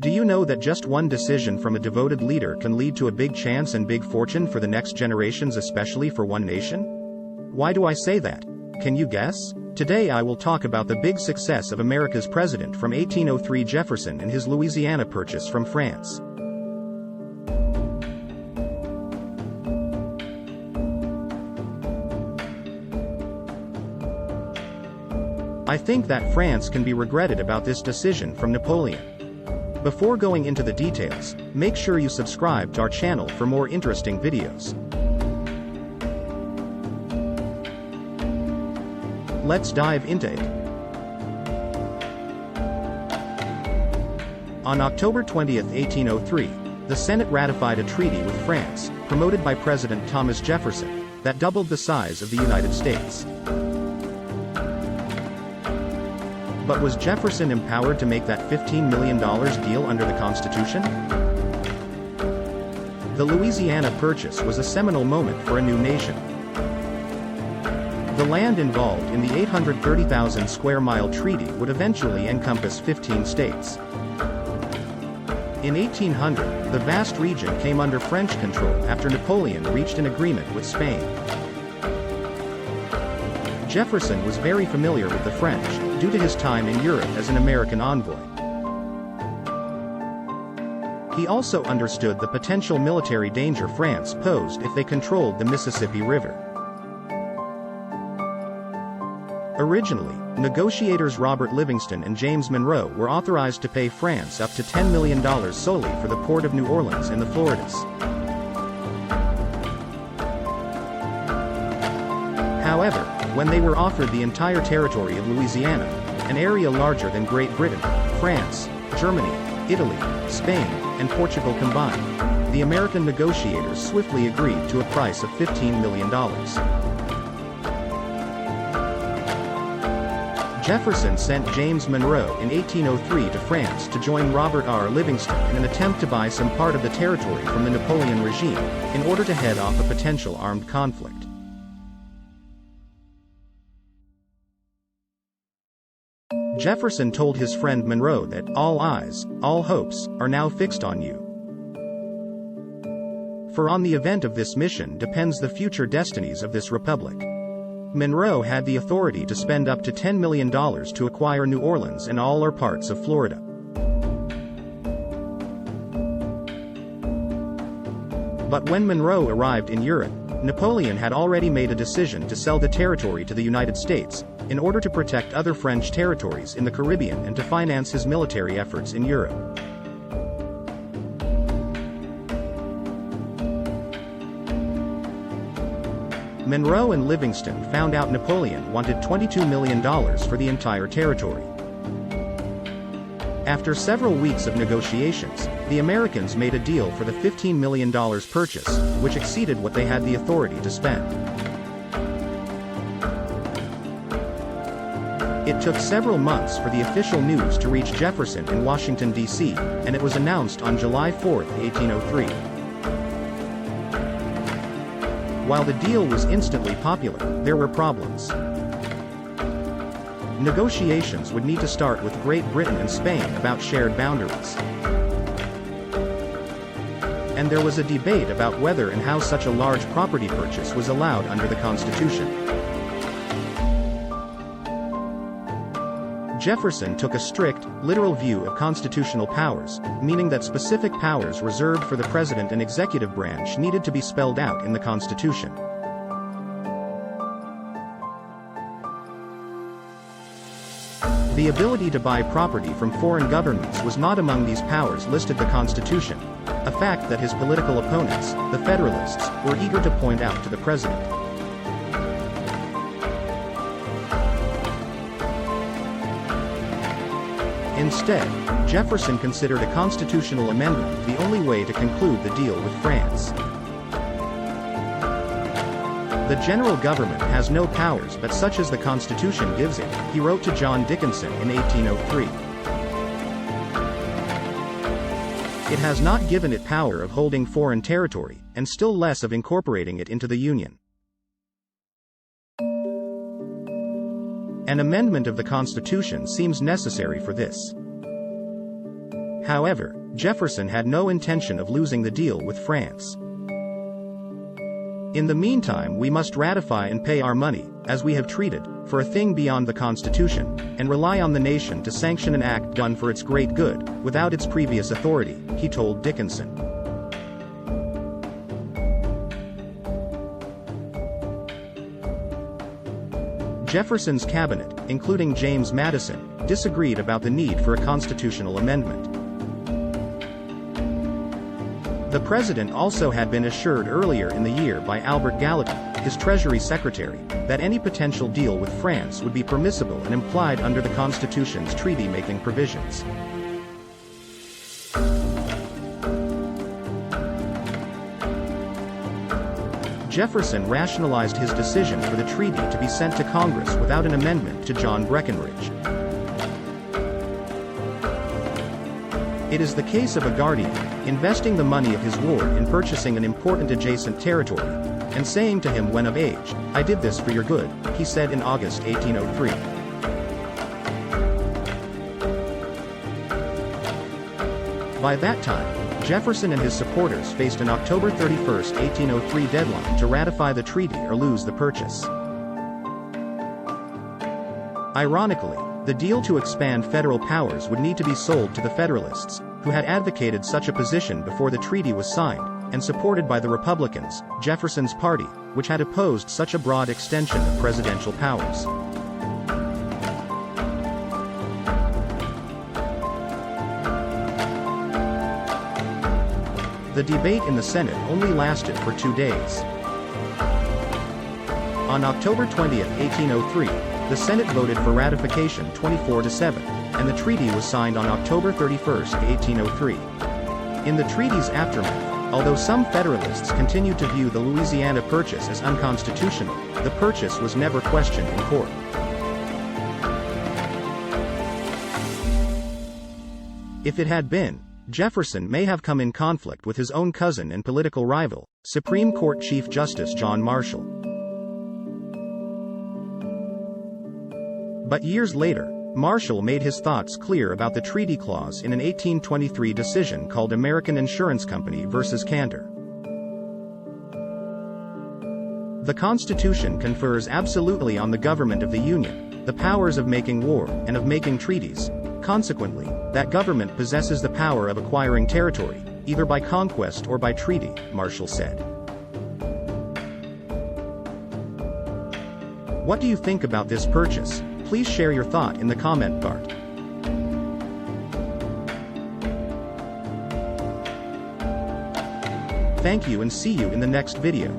Do you know that just one decision from a devoted leader can lead to a big chance and big fortune for the next generations, especially for one nation? Why do I say that? Can you guess? Today I will talk about the big success of America's president from 1803, Jefferson, and his Louisiana Purchase from France. I think that France can be regretted about this decision from Napoleon. Before going into the details, make sure you subscribe to our channel for more interesting videos. Let's dive into it. On October 20, 1803, the Senate ratified a treaty with France, promoted by President Thomas Jefferson, that doubled the size of the United States. But was Jefferson empowered to make that $15 million deal under the Constitution? The Louisiana Purchase was a seminal moment for a new nation. The land involved in the 830,000 square mile treaty would eventually encompass 15 states. In 1800, the vast region came under French control after Napoleon reached an agreement with Spain. Jefferson was very familiar with the French, due to his time in Europe as an American envoy. He also understood the potential military danger France posed if they controlled the Mississippi River. Originally, negotiators Robert Livingston and James Monroe were authorized to pay France up to $10 million solely for the port of New Orleans and the Floridas. However, when they were offered the entire territory of Louisiana, an area larger than Great Britain, France, Germany, Italy, Spain, and Portugal combined, the American negotiators swiftly agreed to a price of $15 million. Jefferson sent James Monroe in 1803 to France to join Robert R. Livingston in an attempt to buy some part of the territory from the Napoleon regime, in order to head off a potential armed conflict. Jefferson told his friend Monroe that all eyes, all hopes, are now fixed on you. For on the event of this mission depends the future destinies of this republic. Monroe had the authority to spend up to $10 million to acquire New Orleans and all or parts of Florida. But when Monroe arrived in Europe, Napoleon had already made a decision to sell the territory to the United States, in order to protect other French territories in the Caribbean and to finance his military efforts in Europe. Monroe and Livingston found out Napoleon wanted $22 million for the entire territory. After several weeks of negotiations, the Americans made a deal for the $15 million purchase, which exceeded what they had the authority to spend. It took several months for the official news to reach Jefferson in Washington, D.C., and it was announced on July 4, 1803. While the deal was instantly popular, there were problems. Negotiations would need to start with Great Britain and Spain about shared boundaries. And there was a debate about whether and how such a large property purchase was allowed under the Constitution. Jefferson took a strict, literal view of constitutional powers, meaning that specific powers reserved for the president and executive branch needed to be spelled out in the Constitution. The ability to buy property from foreign governments was not among these powers listed in the Constitution, a fact that his political opponents, the Federalists, were eager to point out to the president. Instead, Jefferson considered a constitutional amendment the only way to conclude the deal with France. The general government has no powers but such as the Constitution gives it, he wrote to John Dickinson in 1803. It has not given it power of holding foreign territory, and still less of incorporating it into the Union. An amendment of the Constitution seems necessary for this. However, Jefferson had no intention of losing the deal with France. In the meantime, we must ratify and pay our money, as we have treated, for a thing beyond the Constitution, and rely on the nation to sanction an act done for its great good, without its previous authority, he told Dickinson. Jefferson's cabinet, including James Madison, disagreed about the need for a constitutional amendment. The president also had been assured earlier in the year by Albert Gallatin, his Treasury Secretary, that any potential deal with France would be permissible and implied under the Constitution's treaty-making provisions. Jefferson rationalized his decision for the treaty to be sent to Congress without an amendment to John Breckinridge. It is the case of a guardian, investing the money of his ward in purchasing an important adjacent territory, and saying to him when of age, "I did this for your good," he said in August 1803. By that time, Jefferson and his supporters faced an October 31, 1803 deadline to ratify the treaty or lose the purchase. Ironically, the deal to expand federal powers would need to be sold to the Federalists, who had advocated such a position before the treaty was signed, and supported by the Republicans, Jefferson's party, which had opposed such a broad extension of presidential powers. The debate in the Senate only lasted for 2 days. On October 20, 1803, the Senate voted for ratification 24-7, and the treaty was signed on October 31, 1803. In the treaty's aftermath, although some Federalists continued to view the Louisiana Purchase as unconstitutional, the purchase was never questioned in court. If it had been, Jefferson may have come in conflict with his own cousin and political rival, Supreme Court Chief Justice John Marshall. But years later, Marshall made his thoughts clear about the treaty clause in an 1823 decision called American Insurance Company v. Cantor. The Constitution confers absolutely on the government of the Union the powers of making war and of making treaties. Consequently, that government possesses the power of acquiring territory, either by conquest or by treaty, Marshall said. What do you think about this purchase? Please share your thought in the comment part. Thank you and see you in the next video.